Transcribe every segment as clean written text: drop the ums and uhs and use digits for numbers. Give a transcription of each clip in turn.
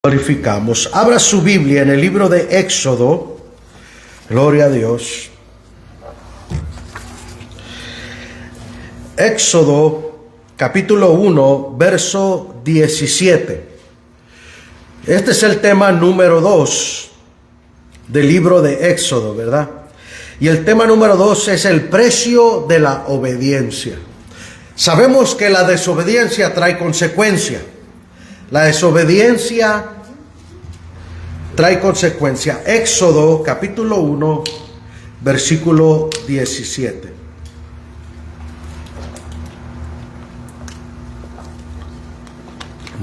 Glorificamos. Abra su Biblia en el libro de Éxodo. Gloria a Dios. Éxodo capítulo 1, verso 17. Este es el tema número 2 del libro de Éxodo, ¿verdad? Y el tema número 2 es el precio de la obediencia. Sabemos que la desobediencia trae consecuencia. La desobediencia trae consecuencia. Éxodo capítulo 1, versículo 17.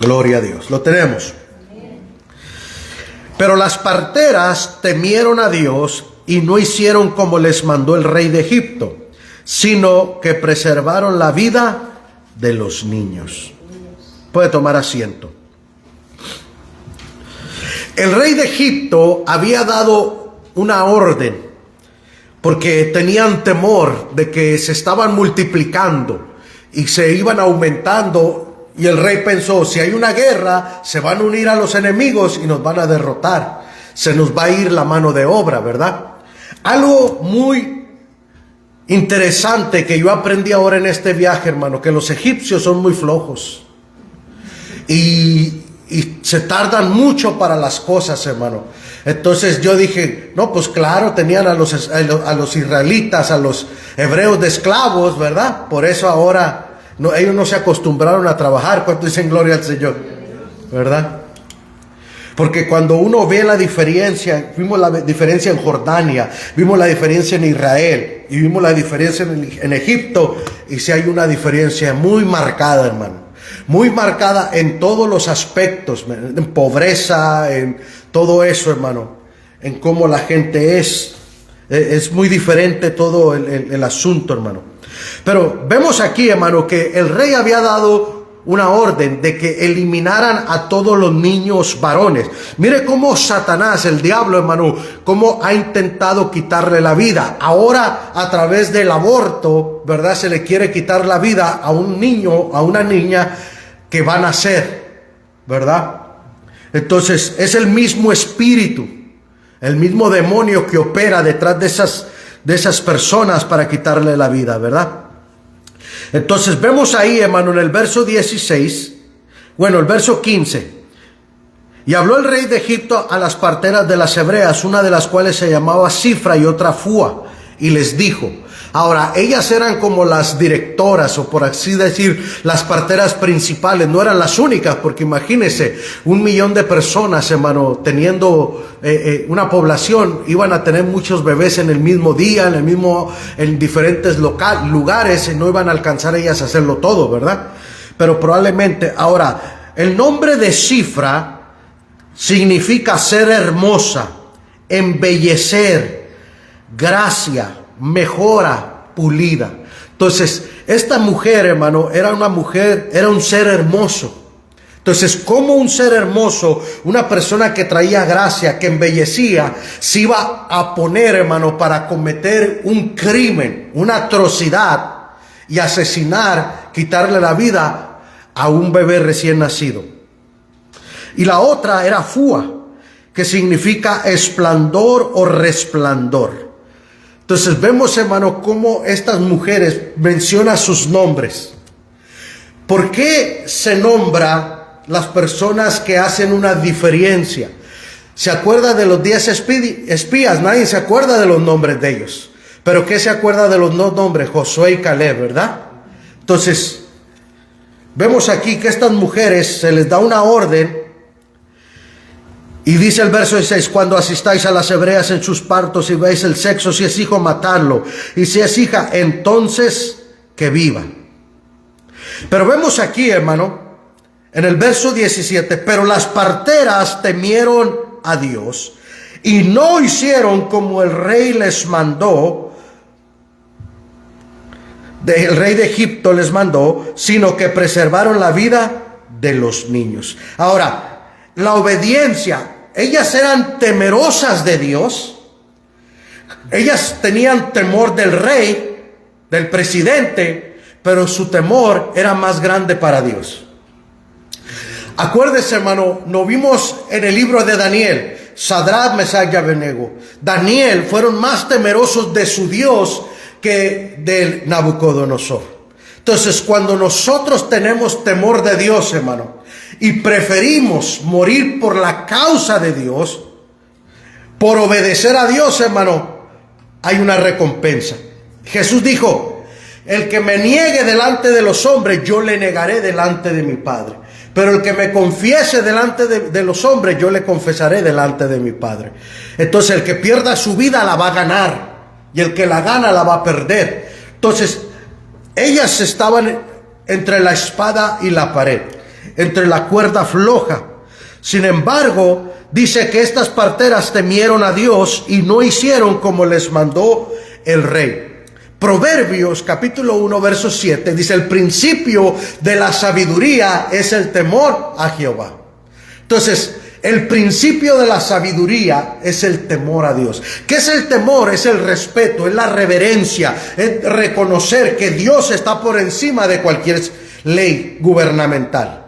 Gloria a Dios. Lo tenemos. Pero las parteras temieron a Dios y no hicieron como les mandó el rey de Egipto, sino que preservaron la vida de los niños. Puede tomar asiento. El rey de Egipto había dado una orden porque tenían temor de que se estaban multiplicando y se iban aumentando, y el rey pensó: si hay una guerra, se van a unir a los enemigos y nos van a derrotar, se nos va a ir la mano de obra, ¿verdad? Algo muy interesante que yo aprendí ahora en este viaje, hermano, que los egipcios son muy flojos y se tardan mucho para las cosas, hermano. Entonces yo dije, no, pues claro, tenían a los israelitas, a los hebreos de esclavos, ¿verdad? Por eso ahora ellos no se acostumbraron a trabajar. ¿Cuánto dicen gloria al Señor? ¿Verdad? Porque cuando uno ve la diferencia, vimos la diferencia en Jordania, vimos la diferencia en Israel y vimos la diferencia en Egipto, y si hay una diferencia muy marcada, hermano. Muy marcada en todos los aspectos, en pobreza, en todo eso, hermano, en cómo la gente es muy diferente todo el asunto, hermano. Pero vemos aquí, hermano, que el rey había dado una orden de que eliminaran a todos los niños varones. Mire cómo Satanás, el diablo, hermano, cómo ha intentado quitarle la vida. Ahora, a través del aborto, ¿verdad?, se le quiere quitar la vida a un niño, a una niña que van a nacer, ¿verdad? Entonces, es el mismo espíritu, el mismo demonio que opera detrás de esas personas para quitarle la vida, ¿verdad? Entonces vemos ahí, hermano, en el verso 16, el verso 15. Y habló el rey de Egipto a las parteras de las hebreas, una de las cuales se llamaba Cifra y otra Fúa, y les dijo. Ahora, ellas eran como las directoras, o por así decir, las parteras principales. No eran las únicas, porque imagínense, 1 millón de personas, hermano, teniendo una población, iban a tener muchos bebés en el mismo día, en diferentes lugares, y no iban a alcanzar ellas a hacerlo todo, ¿verdad? Pero probablemente, ahora, el nombre de Cifra significa ser hermosa, embellecer, gracia, mejora, pulida. Entonces, esta mujer, hermano, era un ser hermoso. Entonces, como un ser hermoso, una persona que traía gracia, que embellecía, se iba a poner, hermano, para cometer un crimen, una atrocidad, y asesinar, quitarle la vida a un bebé recién nacido? Y la otra era Fúa, que significa esplendor o resplandor. Entonces vemos, hermano, cómo estas mujeres mencionan sus nombres. ¿Por qué se nombra las personas que hacen una diferencia? ¿Se acuerda de los 10 espías? Nadie se acuerda de los nombres de ellos. ¿Pero qué se acuerda de los dos nombres? Josué y Caleb, ¿verdad? Entonces, vemos aquí que estas mujeres se les da una orden. Y dice el verso 16: cuando asistáis a las hebreas en sus partos y veis el sexo, si es hijo, matadlo, y si es hija, entonces que viva. Pero vemos aquí, hermano, en el verso 17, pero las parteras temieron a Dios y no hicieron como el rey les mandó, el rey de Egipto les mandó, sino que preservaron la vida de los niños. Ahora, la obediencia. Ellas eran temerosas de Dios. Ellas tenían temor del rey, del presidente, pero su temor era más grande para Dios. Acuérdese, hermano, nos vimos en el libro de Daniel, Sadrach, Mesach y Abednego. Daniel fueron más temerosos de su Dios que de Nabucodonosor. Entonces, cuando nosotros tenemos temor de Dios, hermano, y preferimos morir por la causa de Dios, por obedecer a Dios, hermano, hay una recompensa. Jesús dijo: el que me niegue delante de los hombres, yo le negaré delante de mi Padre. Pero el que me confiese delante de los hombres, yo le confesaré delante de mi Padre. Entonces, el que pierda su vida la va a ganar, y el que la gana la va a perder. Entonces, ellas estaban entre la espada y la pared, entre la cuerda floja. Sin embargo, dice que estas parteras temieron a Dios y no hicieron como les mandó el rey. Proverbios capítulo 1 verso 7 dice: el principio de la sabiduría es el temor a Jehová. Entonces, el principio de la sabiduría es el temor a Dios. ¿Qué es el temor? Es el respeto, es la reverencia, es reconocer que Dios está por encima de cualquier ley gubernamental.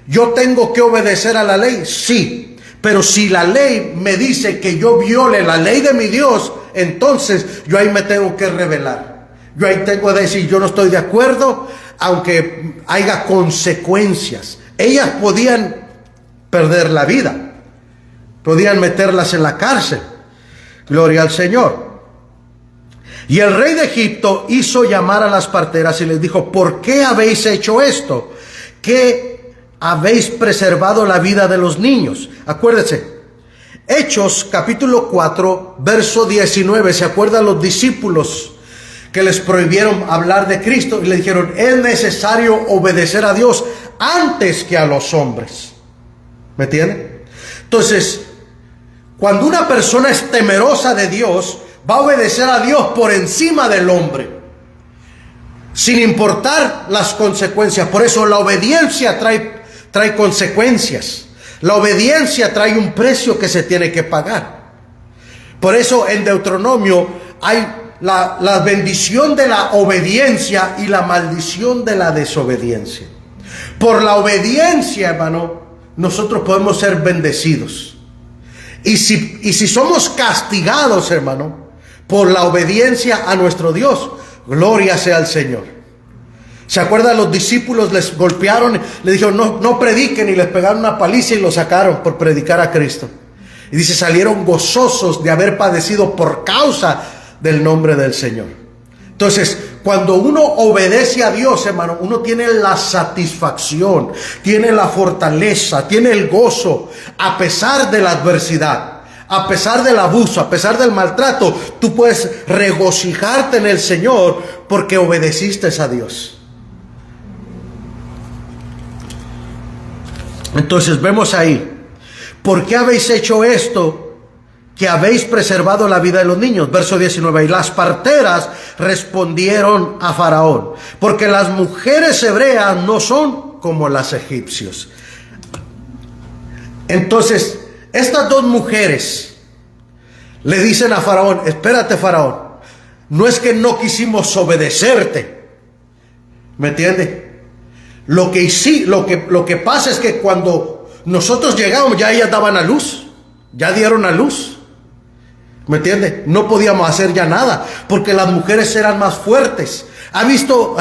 ¿Yo tengo que obedecer a la ley? Sí. Pero si la ley me dice que yo viole la ley de mi Dios, entonces yo ahí me tengo que rebelar. Yo ahí tengo que decir: yo no estoy de acuerdo, aunque haya consecuencias. Ellas podían perder la vida, podían meterlas en la cárcel. Gloria al Señor. Y el rey de Egipto hizo llamar a las parteras y les dijo: ¿por qué habéis hecho esto? ¿Qué habéis preservado la vida de los niños? Acuérdense, Hechos capítulo 4 verso 19. ¿Se acuerdan los discípulos que les prohibieron hablar de Cristo? Y le dijeron: es necesario obedecer a Dios antes que a los hombres. ¿Me entienden? Entonces, cuando una persona es temerosa de Dios, va a obedecer a Dios por encima del hombre, sin importar las consecuencias. Por eso la obediencia trae consecuencias. La obediencia trae un precio que se tiene que pagar. Por eso en Deuteronomio hay la bendición de la obediencia y la maldición de la desobediencia. Por la obediencia, hermano, nosotros podemos ser bendecidos. Y si somos castigados, hermano, por la obediencia a nuestro Dios, gloria sea al Señor. ¿Se acuerdan? Los discípulos les golpearon, le dijeron: no prediquen, y les pegaron una paliza y lo sacaron por predicar a Cristo. Y dice: salieron gozosos de haber padecido por causa del nombre del Señor. Entonces, cuando uno obedece a Dios, hermano, uno tiene la satisfacción, tiene la fortaleza, tiene el gozo, a pesar de la adversidad, a pesar del abuso, a pesar del maltrato. Tú puedes regocijarte en el Señor porque obedeciste a Dios. Entonces vemos ahí: ¿por qué habéis hecho esto? Que habéis preservado la vida de los niños. Verso 19. Y las parteras respondieron a Faraón: porque las mujeres hebreas no son como las egipcios. Entonces, estas dos mujeres le dicen a Faraón: espérate, Faraón, no es que no quisimos obedecerte. ¿Me entiende? Lo que pasa es que cuando nosotros llegamos, ya ellas daban a luz, ya dieron a luz. ¿Me entiende? No podíamos hacer ya nada, porque las mujeres eran más fuertes. ¿Ha visto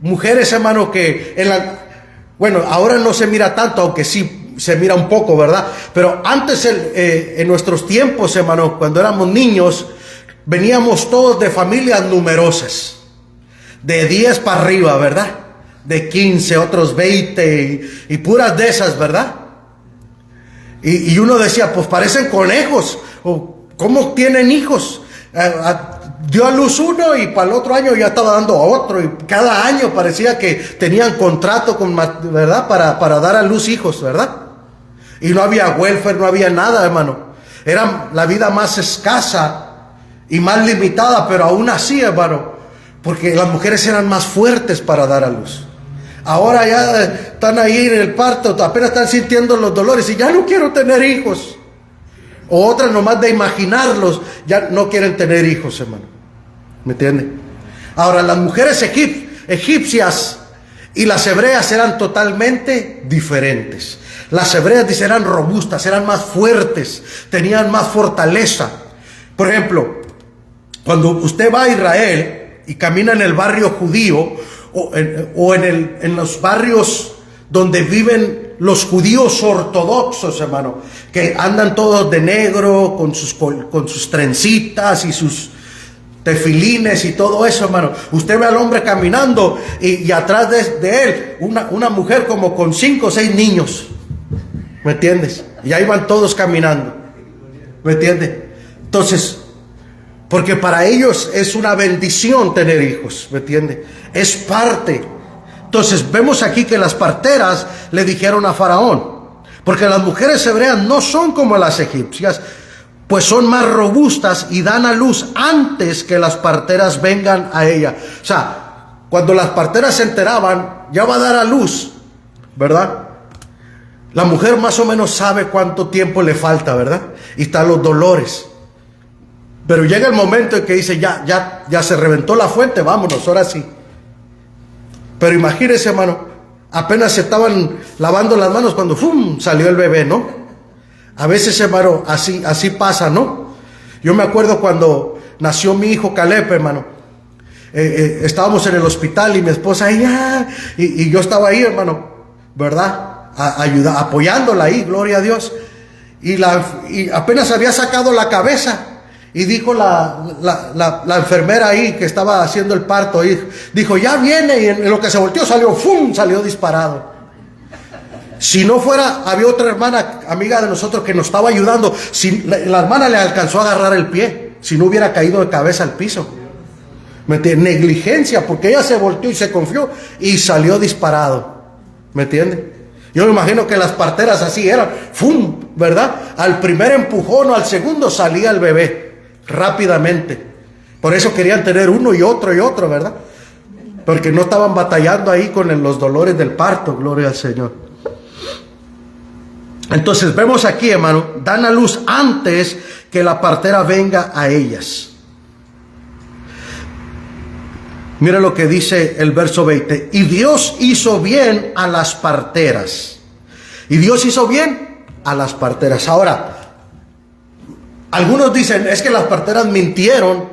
mujeres, hermano, que bueno, ahora no se mira tanto, aunque sí se mira un poco, ¿verdad? Pero antes, en nuestros tiempos, hermano, cuando éramos niños, veníamos todos de familias numerosas, de 10 para arriba, ¿verdad? De 15, otros 20 y puras de esas, ¿verdad? Y uno decía: pues parecen conejos, o ¿cómo tienen hijos? Dio a luz uno y para el otro año ya estaba dando a otro, y cada año parecía que tenían contrato ¿verdad? Para dar a luz hijos, ¿verdad? Y no había welfare, no había nada, hermano. Era la vida más escasa y más limitada, pero aún así, hermano, porque las mujeres eran más fuertes para dar a luz. Ahora ya están ahí en el parto, apenas están sintiendo los dolores y ya no quiero tener hijos. O otras nomás de imaginarlos ya no quieren tener hijos, hermano. ¿Me entiende? Ahora, las mujeres egipcias Y las hebreas eran totalmente diferentes. Las hebreas, dice, eran robustas, eran más fuertes, tenían más fortaleza. Por ejemplo, cuando usted va a Israel y camina en el barrio judío o en los barrios donde viven los judíos ortodoxos, hermano, que andan todos de negro con sus trencitas y sus tefilines y todo eso, hermano. Usted ve al hombre caminando y atrás de él una mujer como con 5 o 6 niños. ¿Me entiendes? Y ahí van todos caminando. ¿Me entiendes? Entonces, porque para ellos es una bendición tener hijos. ¿Me entiendes? Es parte. Entonces, vemos aquí que las parteras le dijeron a Faraón, porque las mujeres hebreas no son como las egipcias, pues son más robustas y dan a luz antes que las parteras vengan a ella. O sea, cuando las parteras se enteraban, ya va a dar a luz, ¿verdad? La mujer más o menos sabe cuánto tiempo le falta, ¿verdad? Y están los dolores. Pero llega el momento en que dice, ya se reventó la fuente, vámonos, ahora sí. Pero imagínense, hermano, apenas se estaban lavando las manos cuando ¡fum! Salió el bebé, ¿no? A veces, hermano, así pasa, ¿no? Yo me acuerdo cuando nació mi hijo Caleb, hermano. Estábamos en el hospital y mi esposa y yo estaba ahí, hermano, ¿verdad? Apoyándola ahí, gloria a Dios. Y apenas había sacado la cabeza. Y dijo la enfermera ahí que estaba haciendo el parto, y dijo, ya viene, y en lo que se volteó salió, ¡fum! Salió disparado. Si no fuera, había otra hermana, amiga de nosotros, que nos estaba ayudando. La hermana le alcanzó a agarrar el pie, si no hubiera caído de cabeza al piso. ¿Me entiende? Negligencia, porque ella se volteó y se confió y salió disparado. ¿Me entiende? Yo me imagino que las parteras así eran, ¡fum! ¿Verdad? Al primer empujón o al segundo salía el bebé rápidamente. Por eso querían tener uno y otro, ¿verdad? Porque no estaban batallando ahí con los dolores del parto, gloria al Señor. Entonces vemos aquí, hermano, dan a luz antes que la partera venga a ellas. Mira lo que dice el verso 20. Y Dios hizo bien a las parteras. Y Dios hizo bien a las parteras. Ahora, algunos dicen, es que las parteras mintieron,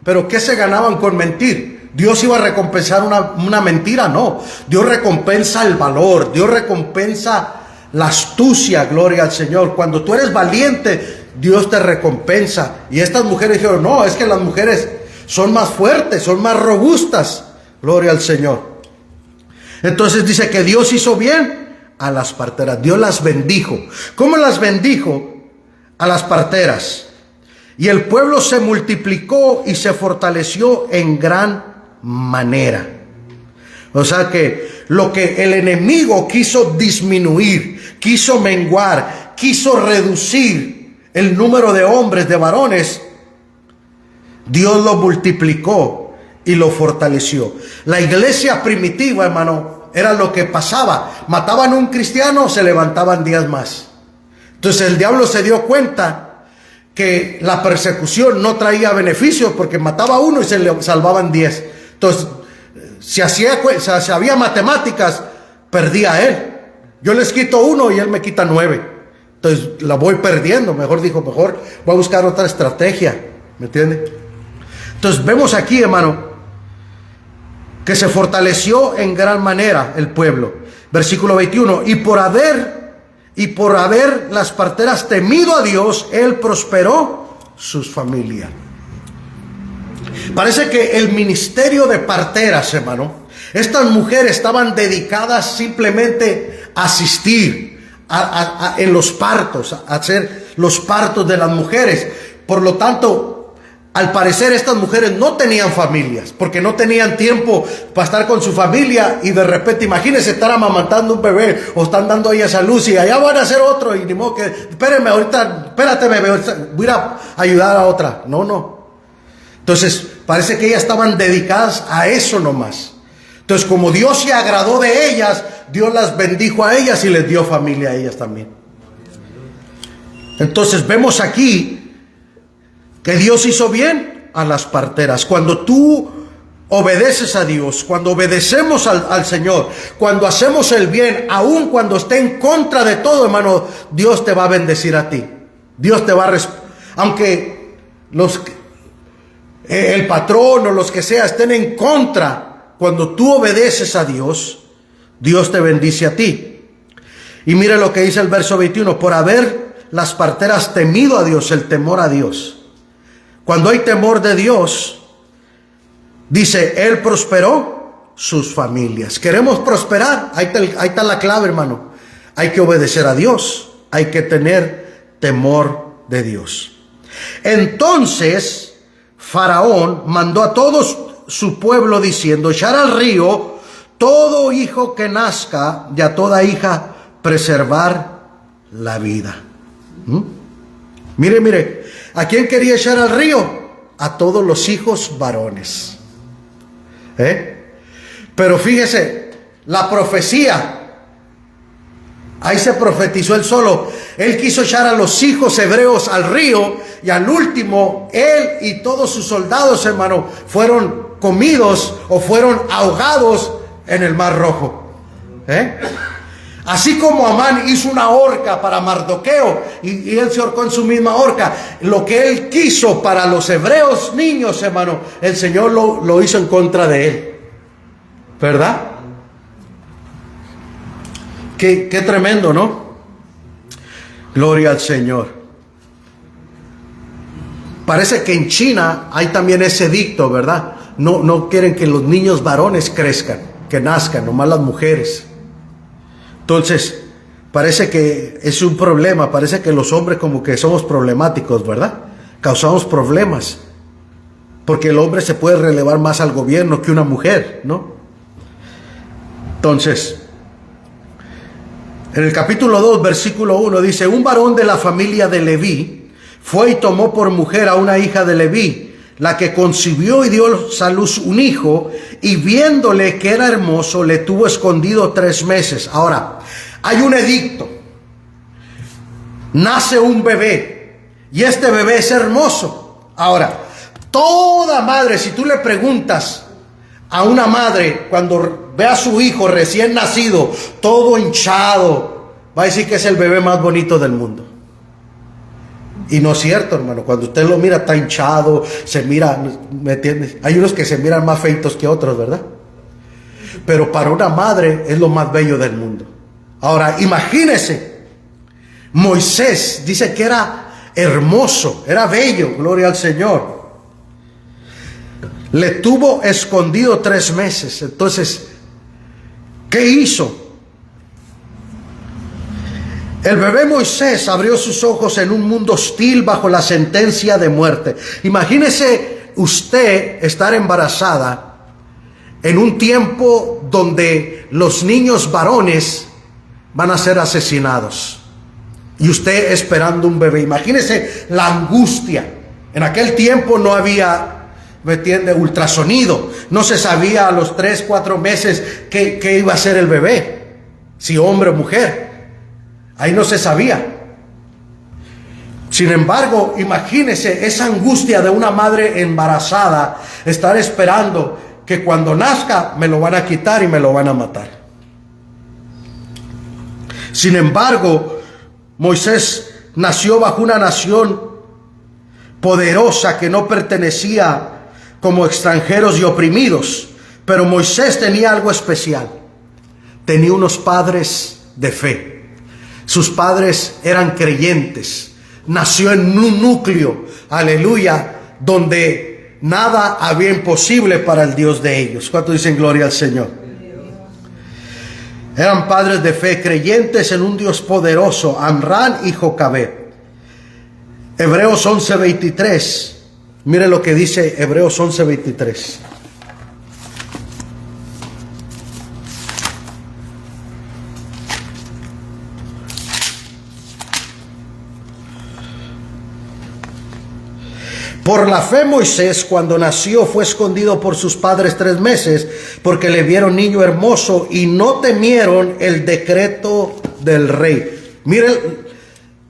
pero ¿qué se ganaban con mentir? ¿Dios iba a recompensar una mentira? No. Dios recompensa el valor, Dios recompensa la astucia, gloria al Señor. Cuando tú eres valiente, Dios te recompensa. Y estas mujeres dijeron, no, es que las mujeres son más fuertes, son más robustas, gloria al Señor. Entonces dice que Dios hizo bien a las parteras, Dios las bendijo. ¿Cómo las bendijo? A las parteras. Y el pueblo se multiplicó y se fortaleció en gran manera. O sea que lo que el enemigo quiso disminuir, quiso menguar, quiso reducir el número de hombres, de varones, Dios lo multiplicó y lo fortaleció. La iglesia primitiva, hermano, era lo que pasaba. Mataban a un cristiano, se levantaban 10 más. Entonces el diablo se dio cuenta que la persecución no traía beneficios, porque mataba a uno y se le salvaban 10. Entonces, si había matemáticas, perdía a él. Yo les quito uno y él me quita 9. Entonces la voy perdiendo. Mejor voy a buscar otra estrategia. ¿Me entiende? Entonces vemos aquí, hermano, que se fortaleció en gran manera el pueblo. Versículo 21. Y por haber las parteras temido a Dios, Él prosperó sus familias. Parece que el ministerio de parteras, hermano, estas mujeres estaban dedicadas simplemente a asistir en los partos, a hacer los partos de las mujeres. Por lo tanto, al parecer estas mujeres no tenían familias, porque no tenían tiempo para estar con su familia, y de repente, imagínense estar amamantando un bebé, o están dando a ellas a luz, y allá van a hacer otro, y ni modo que, espérate bebé, voy a ayudar a otra. No. Entonces, parece que ellas estaban dedicadas a eso nomás. Entonces, como Dios se agradó de ellas, Dios las bendijo a ellas y les dio familia a ellas también. Entonces, vemos aquí que Dios hizo bien a las parteras. Cuando tú obedeces a Dios, cuando obedecemos al Señor, cuando hacemos el bien, aun cuando esté en contra de todo, hermano, Dios te va a bendecir a ti. Dios te va a aunque el patrón o los que sea estén en contra, cuando tú obedeces a Dios, Dios te bendice a ti. Y mire lo que dice el verso 21, por haber las parteras temido a Dios, el temor a Dios. Cuando hay temor de Dios, dice, Él prosperó sus familias. ¿Queremos prosperar? Ahí está la clave, hermano. Hay que obedecer a Dios. Hay que tener temor de Dios. Entonces, Faraón mandó a todo su pueblo diciendo, echar al río todo hijo que nazca y a toda hija preservar la vida. Mire, ¿a quién quería echar al río? A todos los hijos varones. Pero fíjese, la profecía, ahí se profetizó él solo. Él quiso echar a los hijos hebreos al río y al último, él y todos sus soldados, hermano, fueron comidos o fueron ahogados en el Mar Rojo. Así como Amán hizo una horca para Mardoqueo y él se ahorcó en su misma horca, lo que él quiso para los hebreos niños, hermano, el Señor lo hizo en contra de él. ¿Verdad? Qué tremendo, ¿no? Gloria al Señor. Parece que en China hay también ese edicto, ¿verdad? No quieren que los niños varones crezcan, que nazcan, nomás las mujeres. Entonces, parece que es un problema, parece que los hombres como que somos problemáticos, ¿verdad? Causamos problemas, porque el hombre se puede relevar más al gobierno que una mujer, ¿no? Entonces, en el capítulo 2, versículo 1 dice, un varón de la familia de Leví fue y tomó por mujer a una hija de Leví, la que concibió y dio a luz un hijo, y viéndole que era hermoso, le tuvo escondido 3 meses. Ahora, hay un edicto. Nace un bebé, y este bebé es hermoso. Ahora, toda madre, si tú le preguntas a una madre, cuando ve a su hijo recién nacido, todo hinchado, va a decir que es el bebé más bonito del mundo. Y no es cierto, hermano. Cuando usted lo mira, está hinchado, se mira, ¿me entiendes? Hay unos que se miran más feitos que otros, ¿verdad? Pero para una madre es lo más bello del mundo. Ahora, imagínese, Moisés dice que era hermoso, era bello, gloria al Señor. Le tuvo escondido 3 meses. Entonces, ¿qué hizo? El bebé Moisés abrió sus ojos en un mundo hostil bajo la sentencia de muerte. Imagínese usted estar embarazada en un tiempo donde los niños varones van a ser asesinados y usted esperando un bebé. Imagínese la angustia. En aquel tiempo no había, ¿me entiende?, ultrasonido. No se sabía a los 3, 4 meses qué iba a ser el bebé, si hombre o mujer. Ahí no se sabía. Sin embargo, imagínese esa angustia de una madre embarazada, estar esperando que cuando nazca me lo van a quitar y me lo van a matar. Sin embargo, Moisés nació bajo una nación poderosa que no pertenecía como extranjeros y oprimidos. Pero Moisés tenía algo especial. Tenía unos padres de fe. Sus padres eran creyentes. Nació en un núcleo, aleluya, donde nada había imposible para el Dios de ellos. ¿Cuántos dicen gloria al Señor? Eran padres de fe, creyentes en un Dios poderoso, Amram y Jocabed. Hebreos 11:23. Mire lo que dice Hebreos 11:23. Por la fe Moisés, cuando nació, fue escondido por sus padres 3 meses, porque le vieron niño hermoso y no temieron el decreto del rey. Miren,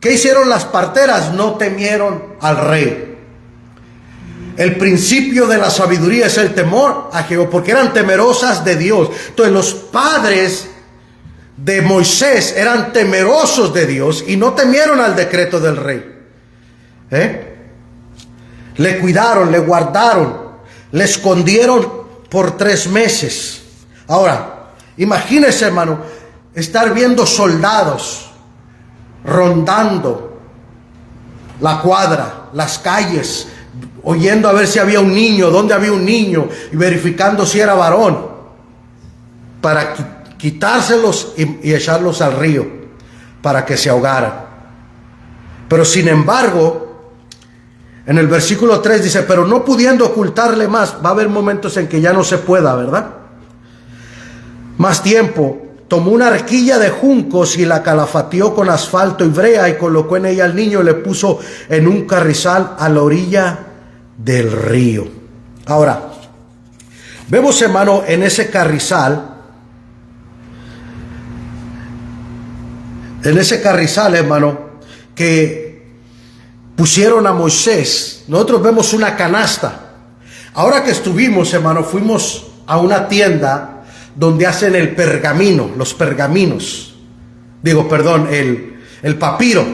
¿qué hicieron las parteras? No temieron al rey. El principio de la sabiduría es el temor a Jehová, porque eran temerosas de Dios. Entonces los padres de Moisés eran temerosos de Dios y no temieron al decreto del rey. Le cuidaron, le guardaron, le escondieron por 3 meses. Ahora, imagínese, hermano, estar viendo soldados rondando la cuadra, las calles, oyendo a ver si había un niño, dónde había un niño, y verificando si era varón, para quitárselos y echarlos al río, para que se ahogaran. Pero sin embargo, en el versículo 3 dice, pero no pudiendo ocultarle más, va a haber momentos en que ya no se pueda, ¿verdad? Más tiempo, tomó una arquilla de juncos y la calafateó con asfalto y brea y colocó en ella al niño y le puso en un carrizal a la orilla del río. Ahora, vemos, hermano, en ese carrizal, hermano, que pusieron a Moisés. Nosotros vemos una canasta. Ahora que estuvimos, hermano, fuimos a una tienda donde hacen el pergamino, los pergaminos. El papiro,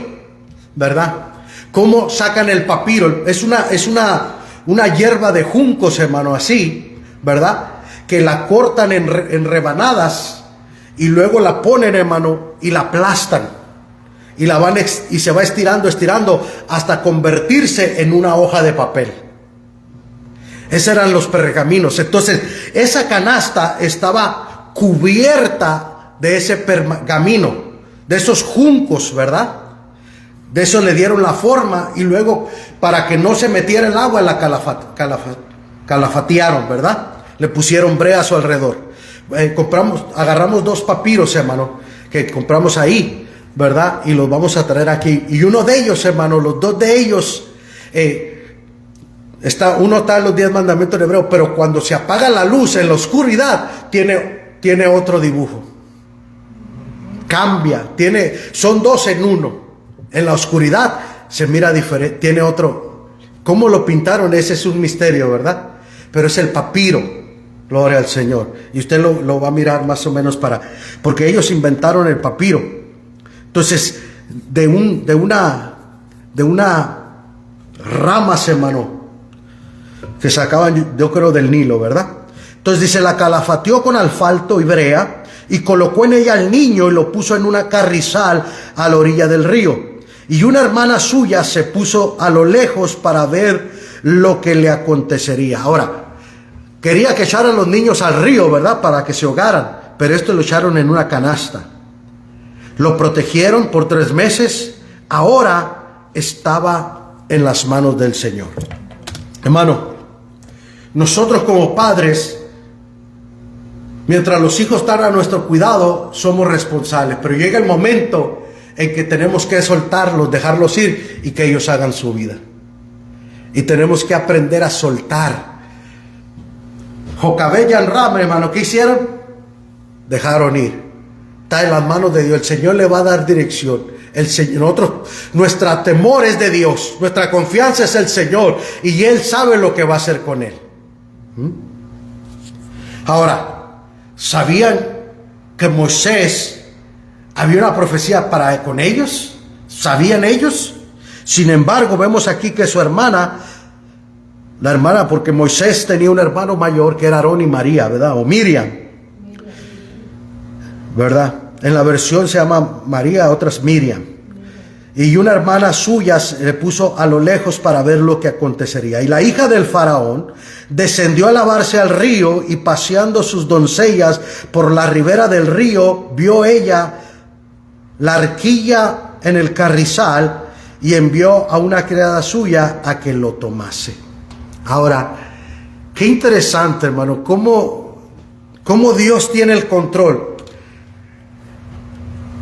¿verdad? ¿Cómo sacan el papiro? Es una hierba de juncos, hermano, así, ¿verdad? Que la cortan en rebanadas y luego la ponen, hermano, y la aplastan. Y se va estirando hasta convertirse en una hoja de papel. Esos eran los pergaminos. Entonces, esa canasta estaba cubierta de ese pergamino, de esos juncos, ¿verdad? De eso le dieron la forma y luego, para que no se metiera el agua, la calafatearon, ¿verdad? Le pusieron brea a su alrededor. Agarramos 2 papiros, hermano, que compramos ahí, ¿verdad? Y los vamos a traer aquí. Y uno de ellos, hermano, los 2 de ellos, uno está en los 10 mandamientos en hebreo, pero cuando se apaga la luz en la oscuridad, tiene otro dibujo. Cambia, son 2 en 1. En la oscuridad se mira diferente, tiene otro. ¿Cómo lo pintaron? Ese es un misterio, ¿verdad? Pero es el papiro, gloria al Señor. Y usted lo va a mirar más o menos porque ellos inventaron el papiro. Entonces, de una rama, hermano, que sacaban, yo creo, del Nilo, ¿verdad? Entonces dice, la calafateó con asfalto y brea y colocó en ella al niño y lo puso en una carrizal a la orilla del río. Y una hermana suya se puso a lo lejos para ver lo que le acontecería. Ahora, quería que echaran los niños al río, ¿verdad? Para que se ahogaran, pero esto lo echaron en una canasta. Lo protegieron por 3 meses. Ahora estaba en las manos del Señor. Hermano, nosotros como padres, mientras los hijos están a nuestro cuidado, somos responsables. Pero llega el momento en que tenemos que soltarlos, dejarlos ir y que ellos hagan su vida. Y tenemos que aprender a soltar. Jocabed y Amram, hermano, ¿qué hicieron? Dejaron ir. Está en las manos de Dios. El Señor le va a dar dirección. Nuestra temor es de Dios. Nuestra confianza es el Señor. Y Él sabe lo que va a hacer con Él. Ahora, ¿sabían que Moisés había una profecía con ellos? ¿Sabían ellos? Sin embargo, vemos aquí que su hermana, porque Moisés tenía un hermano mayor que era Aarón y María, ¿verdad? O Miriam, ¿verdad? En la versión se llama María, otras Miriam. Y una hermana suya le puso a lo lejos para ver lo que acontecería. Y la hija del faraón descendió a lavarse al río y paseando sus doncellas por la ribera del río, vio ella la arquilla en el carrizal y envió a una criada suya a que lo tomase. Ahora, qué interesante, hermano, cómo Dios tiene el control.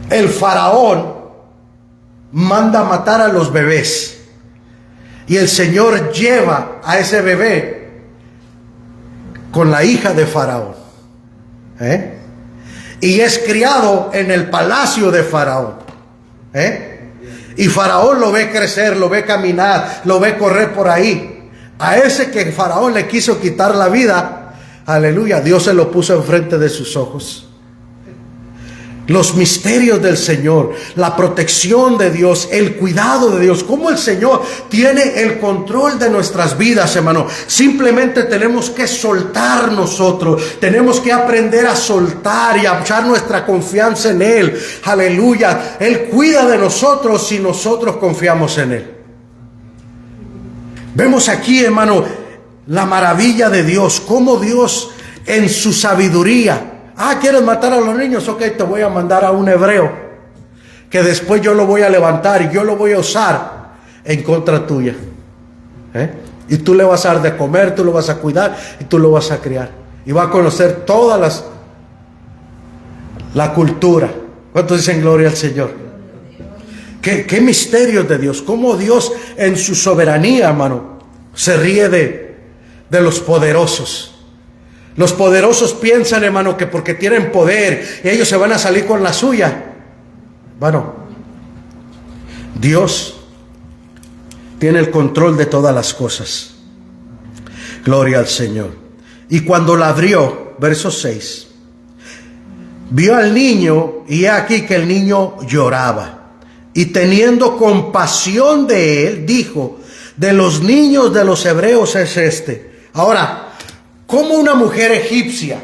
El faraón manda matar a los bebés y el Señor lleva a ese bebé con la hija de faraón, y es criado en el palacio de faraón, y faraón lo ve crecer, lo ve caminar, lo ve correr por ahí, A ese que Faraón le quiso quitar la vida, aleluya, Dios se lo puso enfrente de sus ojos. Los misterios del Señor, la protección de Dios, el cuidado de Dios, cómo el Señor tiene el control de nuestras vidas, hermano. Simplemente tenemos que soltar nosotros, tenemos que aprender a soltar y a echar nuestra confianza en Él. Aleluya, Él cuida de nosotros si nosotros confiamos en Él. Vemos aquí, hermano, la maravilla de Dios, cómo Dios en su sabiduría. ¿Quieres matar a los niños? Ok, te voy a mandar a un hebreo, que después yo lo voy a levantar y yo lo voy a usar en contra tuya. Y tú le vas a dar de comer, tú lo vas a cuidar y tú lo vas a criar. Y va a conocer todas la cultura. ¿Cuántos dicen gloria al Señor? ¿Qué misterios de Dios? Cómo Dios en su soberanía, hermano, se ríe de los poderosos. Los poderosos piensan, hermano, que porque tienen poder ellos se van a salir con la suya. Bueno, Dios tiene el control de todas las cosas. Gloria al Señor. Y cuando la abrió, verso 6, vio al niño, y he aquí que el niño lloraba. Y teniendo compasión de él, dijo: de los niños de los hebreos es este. Ahora, ¿cómo una mujer egipcia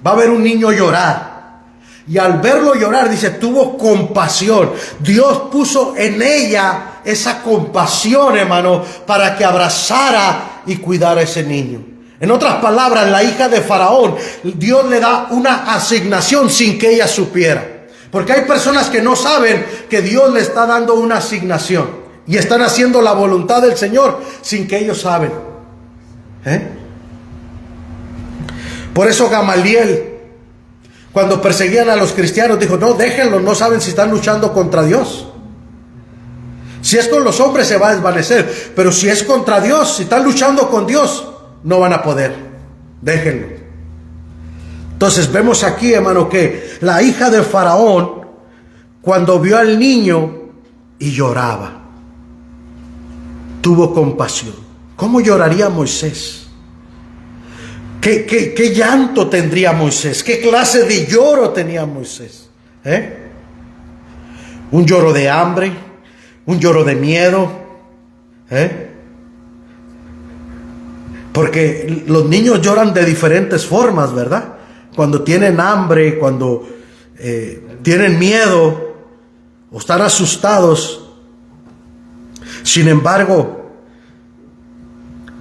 va a ver un niño llorar? Y al verlo llorar, dice, tuvo compasión. Dios puso en ella esa compasión, hermano, para que abrazara y cuidara a ese niño. En otras palabras, la hija de Faraón, Dios le da una asignación sin que ella supiera. Porque hay personas que no saben que Dios le está dando una asignación y están haciendo la voluntad del Señor sin que ellos saben. Por eso Gamaliel, cuando perseguían a los cristianos, dijo: no, déjenlo, no saben si están luchando contra Dios. Si es con los hombres se va a desvanecer, pero si es contra Dios, si están luchando con Dios, no van a poder. Déjenlo. Entonces vemos aquí, hermano, que la hija de Faraón, cuando vio al niño y lloraba, tuvo compasión. ¿Cómo lloraría Moisés? ¿Qué llanto tendría Moisés? ¿Qué clase de lloro tenía Moisés? Un lloro de hambre, un lloro de miedo. Porque los niños lloran de diferentes formas, ¿verdad? Cuando tienen hambre, cuando tienen miedo o están asustados. Sin embargo,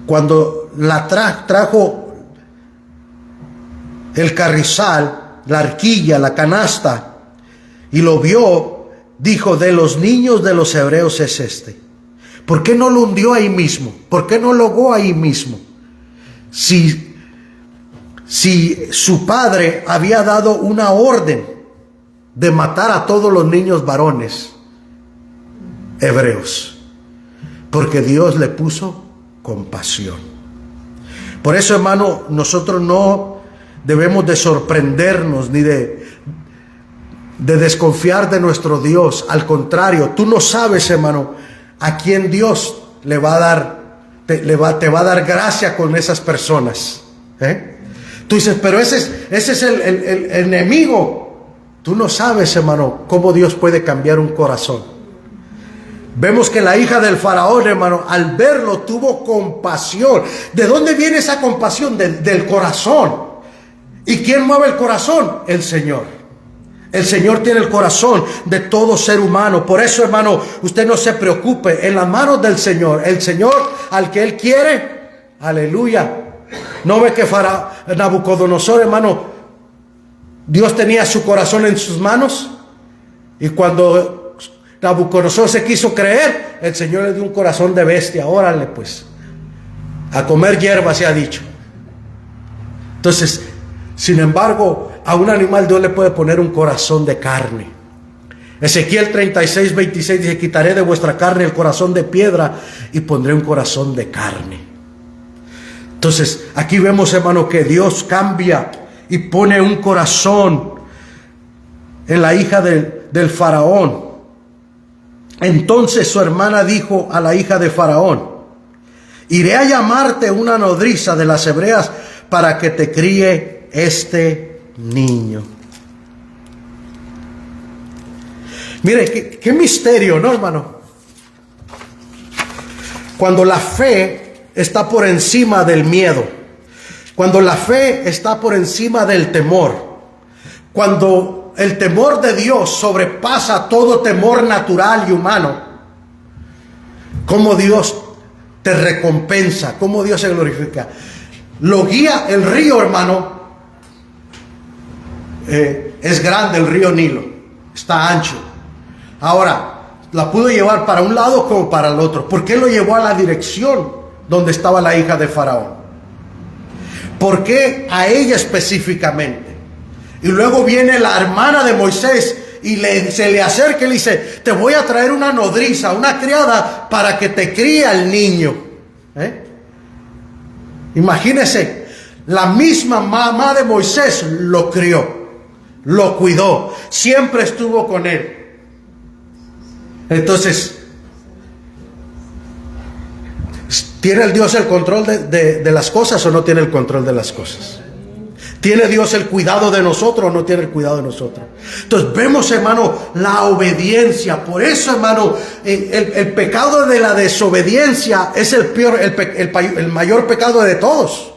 cuando la trajo el carrizal, la arquilla, la canasta, y lo vio, dijo: de los niños de los hebreos es este. ¿Por qué no lo hundió ahí mismo? ¿Por qué no lo ahogó ahí mismo? Si su padre había dado una orden de matar a todos los niños varones hebreos, porque Dios le puso compasión. Por eso, hermano, nosotros no debemos de sorprendernos ni de desconfiar de nuestro Dios. Al contrario, tú no sabes, hermano, a quién Dios le va a dar, te va a dar gracia con esas personas. Tú dices: pero ese es el enemigo. Tú no sabes, hermano, cómo Dios puede cambiar un corazón. Vemos que la hija del faraón, hermano, al verlo tuvo compasión. ¿De dónde viene esa compasión? Del corazón. ¿Y quién mueve el corazón? El Señor. El Señor tiene el corazón de todo ser humano. Por eso, hermano, usted no se preocupe. En las manos del Señor. El Señor al que Él quiere. Aleluya. ¿No ve que Nabucodonosor, hermano, Dios tenía su corazón en sus manos? Y cuando Nabucodonosor se quiso creer, el Señor le dio un corazón de bestia. Órale pues, a comer hierba, se ha dicho. Entonces, sin embargo, a un animal Dios le puede poner un corazón de carne. Ezequiel 36:26 dice: quitaré de vuestra carne el corazón de piedra y pondré un corazón de carne. Entonces, aquí vemos, hermano, que Dios cambia y pone un corazón en la hija del faraón. Entonces su hermana dijo a la hija de Faraón: Iré a llamarte una nodriza de las hebreas para que te críe este niño. Mire, qué misterio, ¿no, hermano? Cuando la fe está por encima del miedo, cuando la fe está por encima del temor, cuando el temor de Dios sobrepasa todo temor natural y humano, cómo Dios te recompensa, cómo Dios se glorifica. Lo guía el río, hermano. Es grande el río Nilo, está ancho. Ahora, la pudo llevar para un lado como para el otro. ¿Por qué lo llevó a la dirección donde estaba la hija de Faraón? ¿Por qué a ella específicamente? Y luego viene la hermana de Moisés y se le acerca y le dice: te voy a traer una nodriza, una criada, para que te críe al niño. Imagínese, la misma mamá de Moisés lo crió, lo cuidó, siempre estuvo con él. Entonces, ¿tiene el Dios el control de las cosas o no tiene el control de las cosas? ¿Tiene Dios el cuidado de nosotros o no tiene el cuidado de nosotros? Entonces vemos, hermano, la obediencia. Por eso, hermano, el pecado de la desobediencia es el mayor pecado de todos.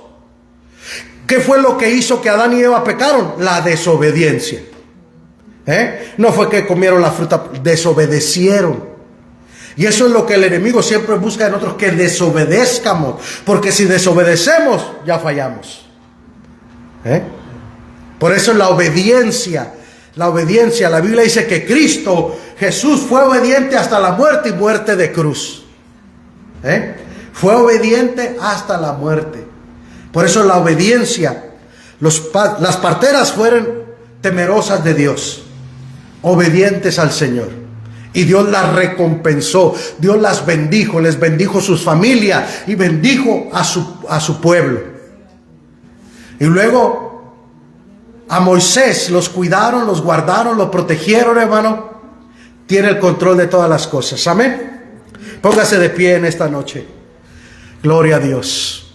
¿Qué fue lo que hizo que Adán y Eva pecaron? La desobediencia. No fue que comieron la fruta, desobedecieron. Y eso es lo que el enemigo siempre busca en nosotros, que desobedezcamos. Porque si desobedecemos, ya fallamos. Por eso la obediencia, la Biblia dice que Cristo Jesús fue obediente hasta la muerte y muerte de cruz. Fue obediente hasta la muerte. Por eso la obediencia, las parteras fueron temerosas de Dios, obedientes al Señor, y Dios las recompensó. Dios las bendijo, les bendijo sus familias y bendijo a su pueblo. Y luego a Moisés los cuidaron, los guardaron, los protegieron, hermano. Tiene el control de todas las cosas. Amén. Póngase de pie en esta noche. Gloria a Dios.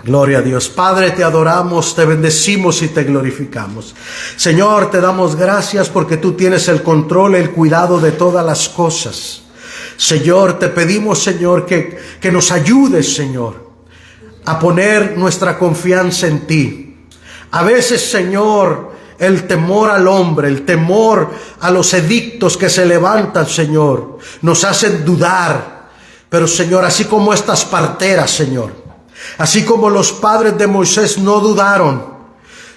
Gloria a Dios. Padre, te adoramos, te bendecimos y te glorificamos. Señor, te damos gracias porque tú tienes el control, el cuidado de todas las cosas. Señor, te pedimos, Señor, que nos ayudes, Señor, a poner nuestra confianza en ti. A veces, Señor, el temor al hombre, el temor a los edictos que se levantan, Señor, nos hacen dudar. Pero, Señor, así como estas parteras, Señor, así como los padres de Moisés no dudaron,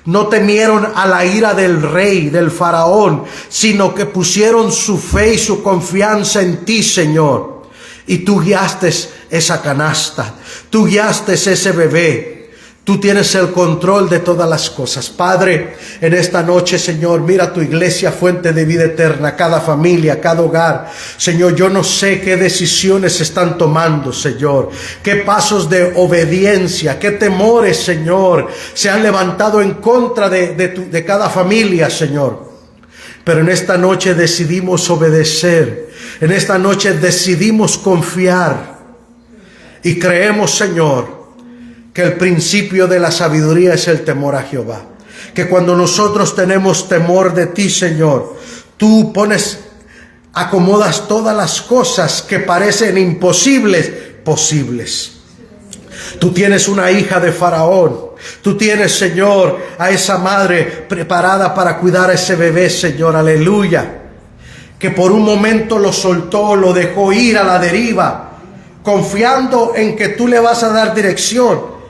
no temieron a la ira del rey, del faraón, sino que pusieron su fe y su confianza en ti, Señor. Y tú guiaste esa canasta, tú guiaste ese bebé. Tú tienes el control de todas las cosas. Padre, en esta noche, Señor, mira tu iglesia, fuente de vida eterna, cada familia, cada hogar. Señor, yo no sé qué decisiones están tomando, Señor, qué pasos de obediencia, qué temores, Señor, se han levantado en contra de cada familia, Señor. Pero en esta noche decidimos obedecer. En esta noche decidimos confiar. Y creemos, Señor, que el principio de la sabiduría es el temor a Jehová. Que cuando nosotros tenemos temor de ti, Señor, tú acomodas todas las cosas que parecen imposibles, posibles. Tú tienes una hija de Faraón. Tú tienes, Señor, a esa madre preparada para cuidar a ese bebé, Señor, aleluya. Que por un momento lo soltó, lo dejó ir a la deriva, confiando en que tú le vas a dar dirección.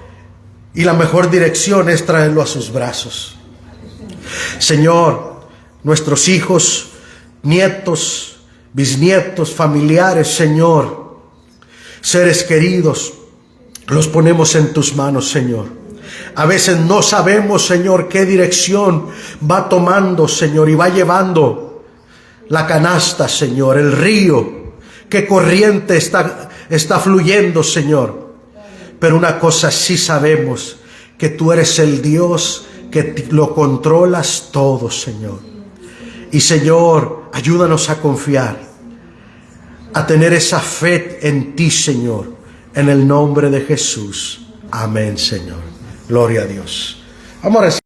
Y la mejor dirección es traerlo a sus brazos. Señor, nuestros hijos, nietos, bisnietos, familiares, Señor, seres queridos, los ponemos en tus manos, Señor. A veces no sabemos, Señor, qué dirección va tomando, Señor, y va llevando la canasta, Señor, el río, qué corriente está fluyendo, Señor. Pero una cosa sí sabemos, que tú eres el Dios que lo controlas todo, Señor. Y, Señor, ayúdanos a confiar, a tener esa fe en ti, Señor, en el nombre de Jesús. Amén, Señor. Gloria a Dios. Vamos a recibir